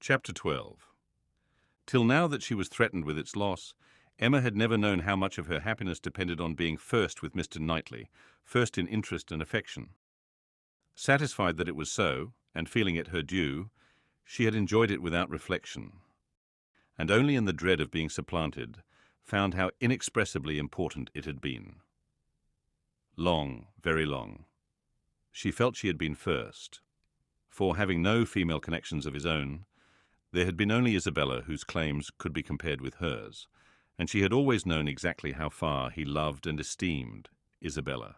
Chapter 12. Till now that she was threatened with its loss, Emma had never known how much of her happiness depended on being first with Mr. Knightley, first in interest and affection. Satisfied that it was so, and feeling it her due, she had enjoyed it without reflection, and only in the dread of being supplanted found how inexpressibly important it had been. Long, very long. She felt she had been first, for, having no female connections of his own, there had been only Isabella whose claims could be compared with hers, and she had always known exactly how far he loved and esteemed Isabella.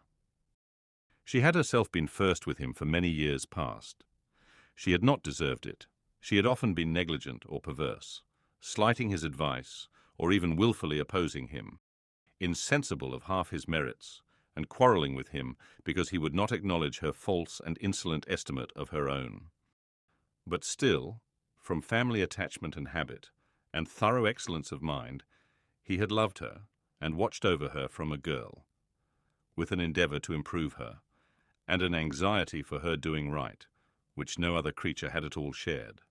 She had herself been first with him for many years past. She had not deserved it. She had often been negligent or perverse, slighting his advice or even wilfully opposing him, insensible of half his merits, and quarrelling with him because he would not acknowledge her false and insolent estimate of her own. But still, from family attachment and habit, and thorough excellence of mind, he had loved her and watched over her from a girl, with an endeavour to improve her, and an anxiety for her doing right, which no other creature had at all shared.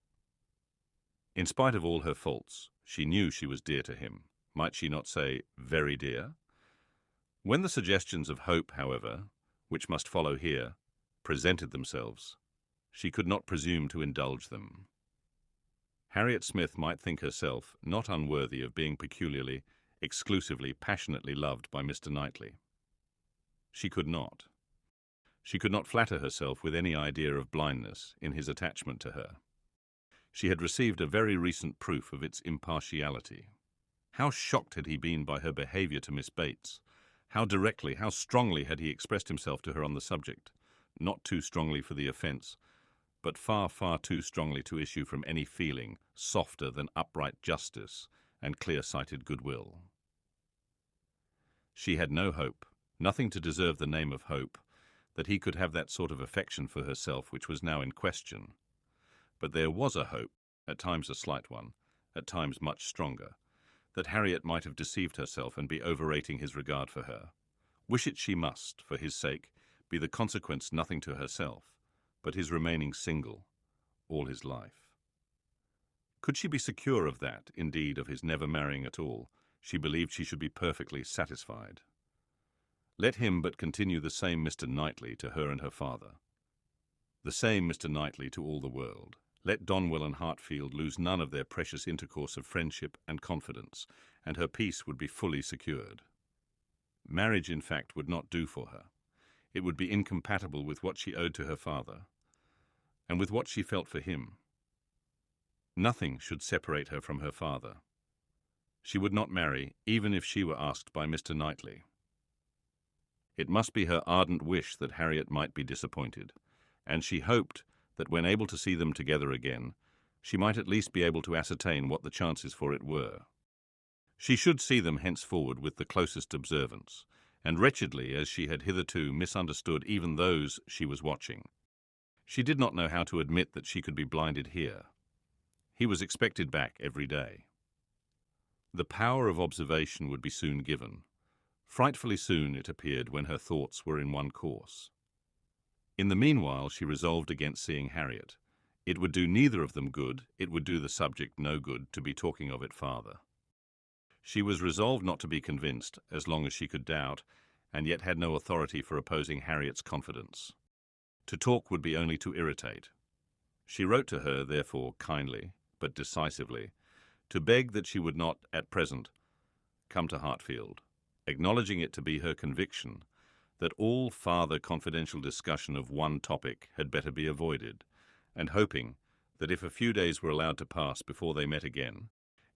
In spite of all her faults, she knew she was dear to him. Might she not say, very dear? When the suggestions of hope, however, which must follow here, presented themselves, she could not presume to indulge them. Harriet Smith might think herself not unworthy of being peculiarly, exclusively, passionately loved by Mr. Knightley. She could not. She could not flatter herself with any idea of blindness in his attachment to her. She had received a very recent proof of its impartiality. How shocked had he been by her behaviour to Miss Bates? How directly, how strongly had he expressed himself to her on the subject? Not too strongly for the offence, but far, far too strongly to issue from any feeling softer than upright justice and clear-sighted goodwill. She had no hope, nothing to deserve the name of hope, that he could have that sort of affection for herself which was now in question. But there was a hope, at times a slight one, at times much stronger, that Harriet might have deceived herself and be overrating his regard for her. Wish it she must, for his sake, be the consequence nothing to herself, but his remaining single all his life. Could she be secure of that, indeed of his never marrying at all, she believed she should be perfectly satisfied. Let him but continue the same Mr. Knightley to her and her father, the same Mr. Knightley to all the world. Let Donwell and Hartfield lose none of their precious intercourse of friendship and confidence, and her peace would be fully secured. Marriage, in fact, would not do for her. It would be incompatible with what she owed to her father, and with what she felt for him. Nothing should separate her from her father. She would not marry, even if she were asked by Mr. Knightley. It must be her ardent wish that Harriet might be disappointed, and she hoped that when able to see them together again, she might at least be able to ascertain what the chances for it were. She should see them henceforward with the closest observance, and wretchedly as she had hitherto misunderstood even those she was watching. She did not know how to admit that she could be blinded here. He was expected back every day. The power of observation would be soon given. Frightfully soon, it appeared, when her thoughts were in one course. In the meanwhile, she resolved against seeing Harriet. It would do neither of them good, it would do the subject no good to be talking of it farther. She was resolved not to be convinced, as long as she could doubt, and yet had no authority for opposing Harriet's confidence. To talk would be only to irritate. She wrote to her, therefore, kindly, but decisively, to beg that she would not, at present, come to Hartfield, acknowledging it to be her conviction that all farther confidential discussion of one topic had better be avoided, and hoping that if a few days were allowed to pass before they met again,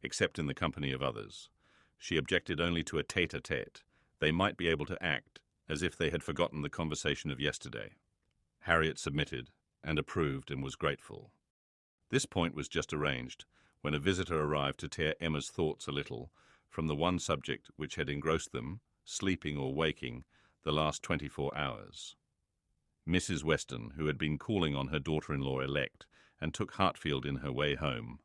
except in the company of others, she objected only to a tete-a-tete, they might be able to act as if they had forgotten the conversation of yesterday. Harriet submitted, and approved, and was grateful. This point was just arranged, when a visitor arrived to tear Emma's thoughts a little from the one subject which had engrossed them, sleeping or waking, the last 24 hours. Mrs. Weston, who had been calling on her daughter-in-law-elect, and took Hartfield in her way home,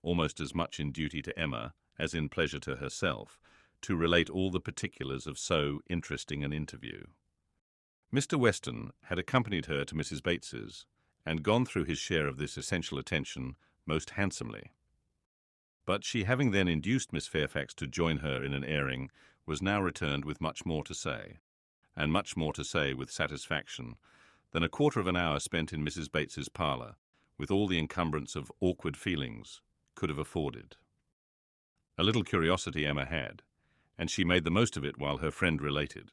almost as much in duty to Emma as in pleasure to herself, to relate all the particulars of so interesting an interview. Mr. Weston had accompanied her to Mrs. Bates's, and gone through his share of this essential attention most handsomely. But she, having then induced Miss Fairfax to join her in an airing, was now returned with much more to say, and much more to say with satisfaction, than a quarter of an hour spent in Mrs. Bates's parlour, with all the encumbrance of awkward feelings, could have afforded. A little curiosity Emma had, and she made the most of it while her friend related.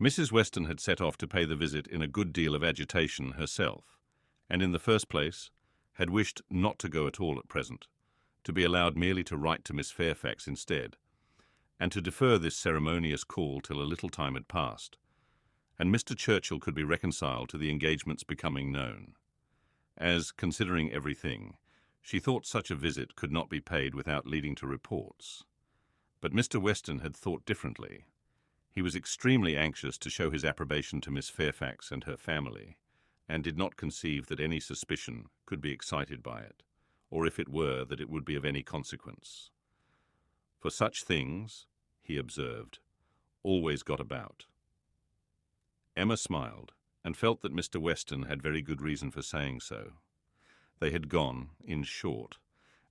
Mrs. Weston had set off to pay the visit in a good deal of agitation herself, and in the first place had wished not to go at all at present, to be allowed merely to write to Miss Fairfax instead, and to defer this ceremonious call till a little time had passed, and Mr. Churchill could be reconciled to the engagements becoming known, as, considering everything, she thought such a visit could not be paid without leading to reports. But Mr. Weston had thought differently. He was extremely anxious to show his approbation to Miss Fairfax and her family, and did not conceive that any suspicion could be excited by it, or if it were, that it would be of any consequence. For such things, he observed, always got about. Emma smiled, and felt that Mr. Weston had very good reason for saying so. They had gone, in short,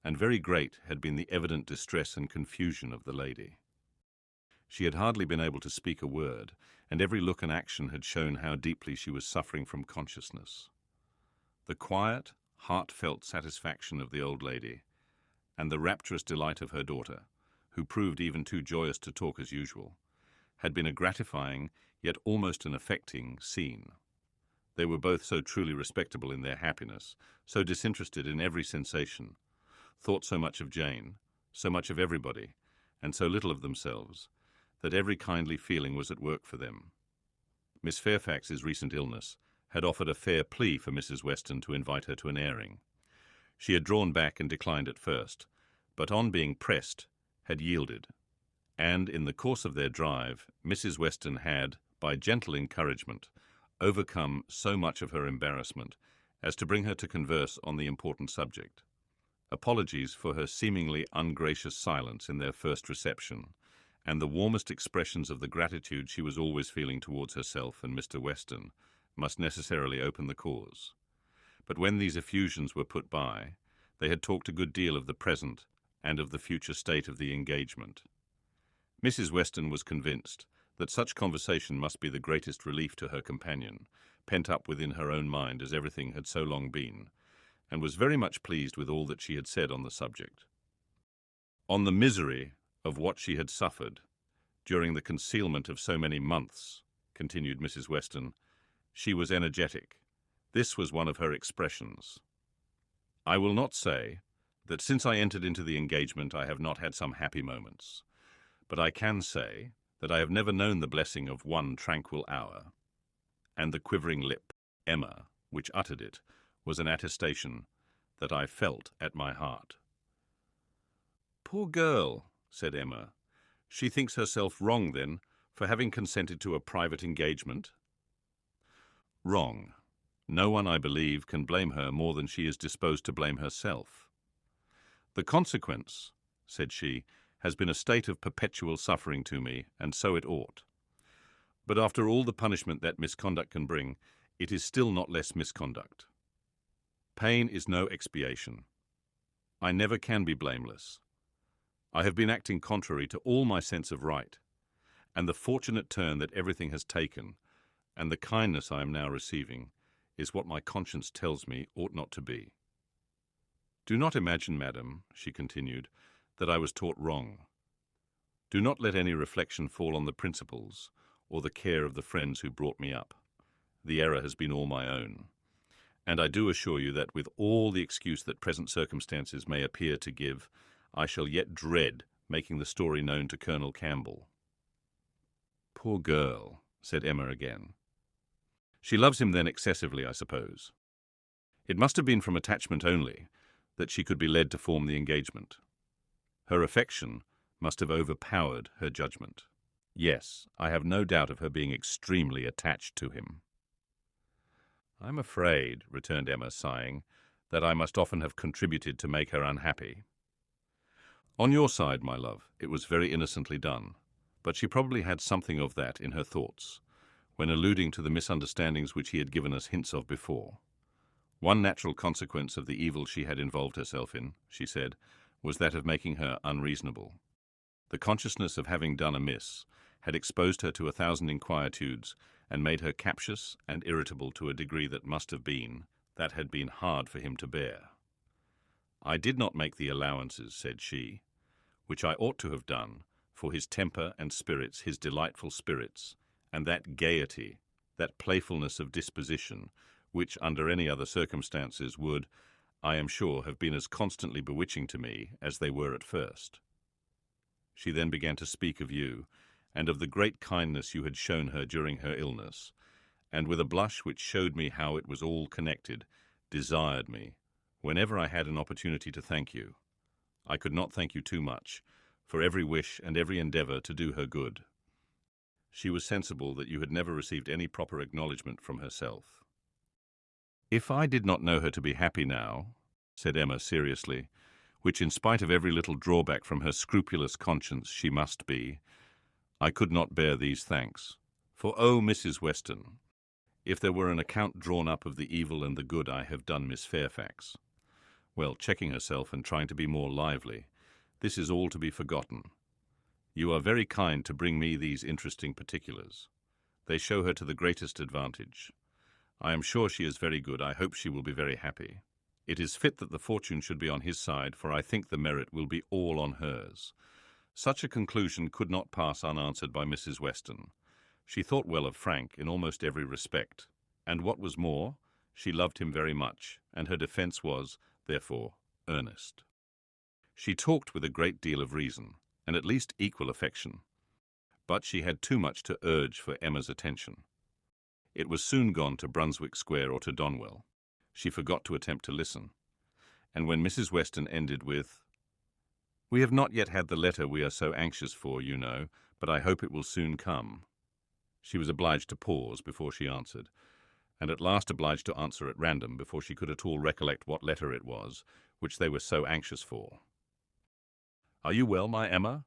and very great had been the evident distress and confusion of the lady. She had hardly been able to speak a word, and every look and action had shown how deeply she was suffering from consciousness. The quiet, heartfelt satisfaction of the old lady, and the rapturous delight of her daughter, who proved even too joyous to talk as usual, had been a gratifying, yet almost an affecting, scene. They were both so truly respectable in their happiness, so disinterested in every sensation, thought so much of Jane, so much of everybody, and so little of themselves, that every kindly feeling was at work for them. Miss Fairfax's recent illness had offered a fair plea for Mrs. Weston to invite her to an airing. She had drawn back and declined at first, but on being pressed, had yielded, and in the course of their drive, Mrs. Weston had, by gentle encouragement, overcome so much of her embarrassment as to bring her to converse on the important subject. Apologies for her seemingly ungracious silence in their first reception, and the warmest expressions of the gratitude she was always feeling towards herself and Mr. Weston, must necessarily open the cause. But when these effusions were put by, they had talked a good deal of the present and of the future state of the engagement. Mrs. Weston was convinced that such conversation must be the greatest relief to her companion, pent up within her own mind as everything had so long been, and was very much pleased with all that she had said on the subject. On the misery of what she had suffered during the concealment of so many months, continued Mrs. Weston, she was energetic. This was one of her expressions. I will not say that since I entered into the engagement I have not had some happy moments, but I can say that I have never known the blessing of one tranquil hour, and the quivering lip, Emma, which uttered it, was an attestation that I felt at my heart. Poor girl, said Emma. She thinks herself wrong, then, for having consented to a private engagement? Wrong. No one, I believe, can blame her more than she is disposed to blame herself. The consequence, said she, has been a state of perpetual suffering to me, and so it ought. But after all the punishment that misconduct can bring, it is still not less misconduct. Pain is no expiation. I never can be blameless. I have been acting contrary to all my sense of right, and the fortunate turn that everything has taken, and the kindness I am now receiving, is what my conscience tells me ought not to be. Do not imagine, madam, she continued, that I was taught wrong. Do not let any reflection fall on the principles or the care of the friends who brought me up. The error has been all my own. And I do assure you that with all the excuse that present circumstances may appear to give, I shall yet dread making the story known to Colonel Campbell. Poor girl, said Emma again. She loves him then excessively, I suppose. It must have been from attachment only that she could be led to form the engagement. Her affection must have overpowered her judgment. Yes, I have no doubt of her being extremely attached to him. I'm afraid, returned Emma, sighing, that I must often have contributed to make her unhappy. On your side, my love, it was very innocently done, but she probably had something of that in her thoughts, when alluding to the misunderstandings which he had given us hints of before. One natural consequence of the evil she had involved herself in, she said, was that of making her unreasonable. The consciousness of having done amiss had exposed her to 1,000 inquietudes and made her captious and irritable to a degree that had been hard for him to bear. I did not make the allowances, said she, which I ought to have done for his temper and spirits, his delightful spirits, and that gaiety, that playfulness of disposition, which under any other circumstances would, I am sure, have been as constantly bewitching to me as they were at first. She then began to speak of you, and of the great kindness you had shown her during her illness, and with a blush which showed me how it was all connected, desired me, whenever I had an opportunity, to thank you. I could not thank you too much, for every wish and every endeavour to do her good. She was sensible that you had never received any proper acknowledgment from herself. If I did not know her to be happy now, said Emma seriously, which in spite of every little drawback from her scrupulous conscience she must be, I could not bear these thanks. For, oh, Mrs. Weston, if there were an account drawn up of the evil and the good I have done Miss Fairfax. Well, checking herself and trying to be more lively, this is all to be forgotten. You are very kind to bring me these interesting particulars. They show her to the greatest advantage. I am sure she is very good. I hope she will be very happy. It is fit that the fortune should be on his side, for I think the merit will be all on hers. Such a conclusion could not pass unanswered by Mrs. Weston. She thought well of Frank in almost every respect, and what was more, she loved him very much, and her defence was, therefore, earnest. She talked with a great deal of reason, and at least equal affection, but she had too much to urge for Emma's attention. It was soon gone to Brunswick Square or to Donwell. She forgot to attempt to listen, and when Mrs. Weston ended with, "We have not yet had the letter we are so anxious for, you know, but I hope it will soon come," she was obliged to pause before she answered, and at last obliged to answer at random before she could at all recollect what letter it was which they were so anxious for. "Are you well, my Emma?"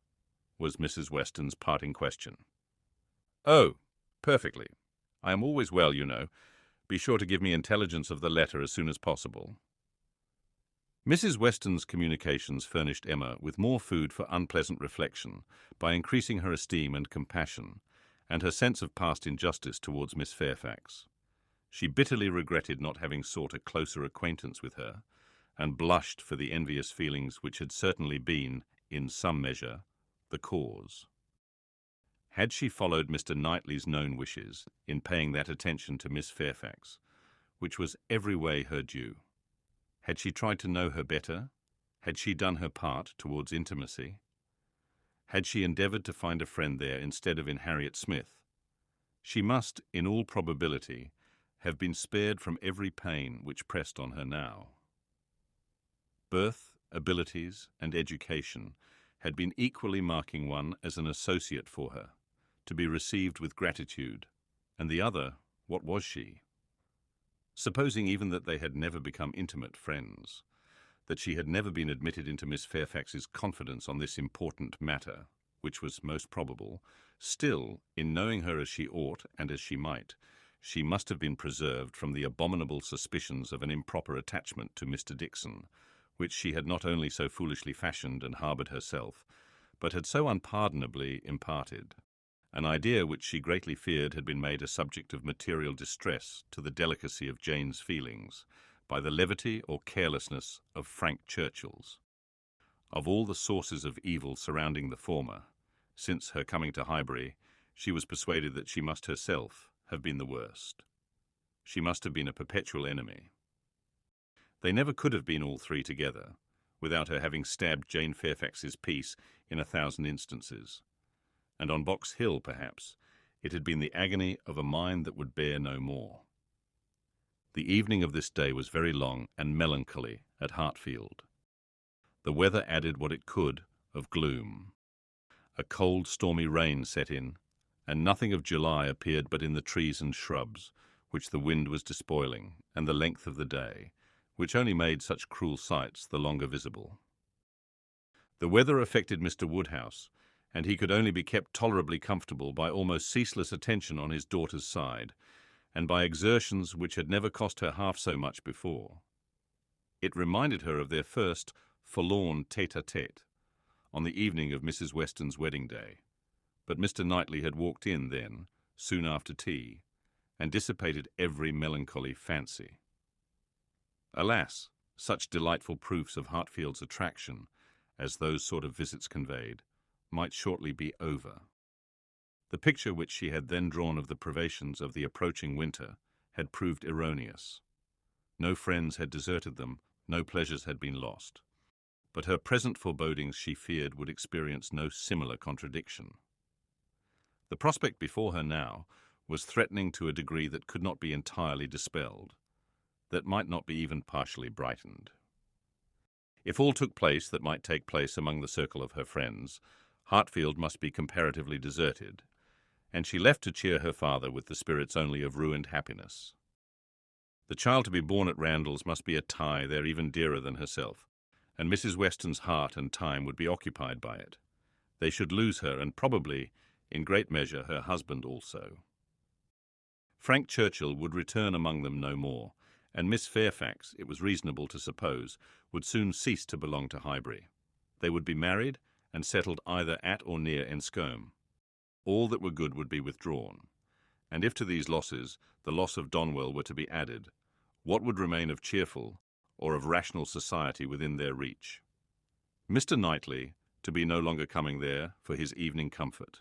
was Mrs. Weston's parting question. "Oh, perfectly. I am always well, you know. Be sure to give me intelligence of the letter as soon as possible." Mrs. Weston's communications furnished Emma with more food for unpleasant reflection by increasing her esteem and compassion, and her sense of past injustice towards Miss Fairfax. She bitterly regretted not having sought a closer acquaintance with her, and blushed for the envious feelings which had certainly been, in some measure, the cause. Had she followed Mr. Knightley's known wishes in paying that attention to Miss Fairfax, which was every way her due? Had she tried to know her better? Had she done her part towards intimacy? Had she endeavoured to find a friend there instead of in Harriet Smith? She must, in all probability, have been spared from every pain which pressed on her now. Birth, abilities, and education had been equally marking one as an associate for her, to be received with gratitude, and the other, what was she? Supposing even that they had never become intimate friends, that she had never been admitted into Miss Fairfax's confidence on this important matter, which was most probable, still, in knowing her as she ought and as she might, she must have been preserved from the abominable suspicions of an improper attachment to Mr. Dixon, which she had not only so foolishly fashioned and harboured herself, but had so unpardonably imparted, an idea which she greatly feared had been made a subject of material distress to the delicacy of Jane's feelings by the levity or carelessness of Frank Churchill's. Of all the sources of evil surrounding the former, since her coming to Highbury, she was persuaded that she must herself have been the worst. She must have been a perpetual enemy. They never could have been all three together, without her having stabbed Jane Fairfax's peace in 1,000 instances. And on Box Hill, perhaps, it had been the agony of a mind that would bear no more. The evening of this day was very long and melancholy at Hartfield. The weather added what it could of gloom. A cold, stormy rain set in, and nothing of July appeared but in the trees and shrubs, which the wind was despoiling, and the length of the day, which only made such cruel sights the longer visible. The weather affected Mr. Woodhouse, and he could only be kept tolerably comfortable by almost ceaseless attention on his daughter's side, and by exertions which had never cost her half so much before. It reminded her of their first forlorn tête-à-tête on the evening of Mrs. Weston's wedding day, but Mr. Knightley had walked in then, soon after tea, and dissipated every melancholy fancy. Alas, such delightful proofs of Hartfield's attraction, as those sort of visits conveyed, might shortly be over. The picture which she had then drawn of the privations of the approaching winter had proved erroneous. No friends had deserted them, no pleasures had been lost. But her present forebodings, she feared, would experience no similar contradiction. The prospect before her now was threatening to a degree that could not be entirely dispelled, that might not be even partially brightened. If all took place that might take place among the circle of her friends, Hartfield must be comparatively deserted, and she left to cheer her father with the spirits only of ruined happiness. The child to be born at Randalls must be a tie there even dearer than herself, and Mrs. Weston's heart and time would be occupied by it. They should lose her, and probably, in great measure, her husband also. Frank Churchill would return among them no more, and Miss Fairfax, it was reasonable to suppose, would soon cease to belong to Highbury. They would be married and settled either at or near Enscombe. All that were good would be withdrawn, and if to these losses the loss of Donwell were to be added, what would remain of cheerful or of rational society within their reach? Mr. Knightley, to be no longer coming there for his evening comfort,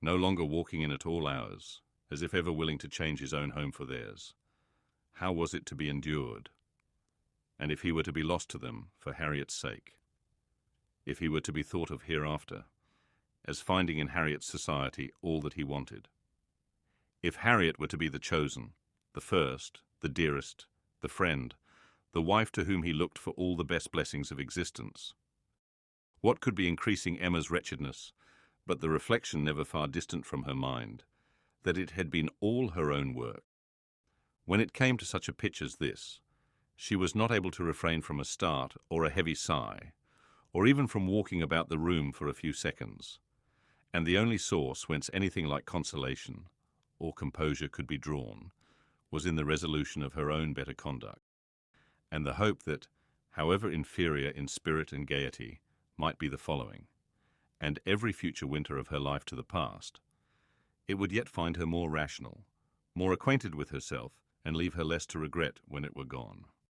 no longer walking in at all hours, as if ever willing to change his own home for theirs. How was it to be endured? And if he were to be lost to them for Harriet's sake? If he were to be thought of hereafter as finding in Harriet's society all that he wanted? If Harriet were to be the chosen, the first, the dearest, the friend, the wife to whom he looked for all the best blessings of existence? What could be increasing Emma's wretchedness but the reflection, never far distant from her mind, that it had been all her own work? When it came to such a pitch as this, she was not able to refrain from a start or a heavy sigh, or even from walking about the room for a few seconds, and the only source whence anything like consolation or composure could be drawn was in the resolution of her own better conduct, and the hope that, however inferior in spirit and gaiety might be the following, and every future winter of her life to the past, it would yet find her more rational, more acquainted with herself, and leave her less to regret when it were gone.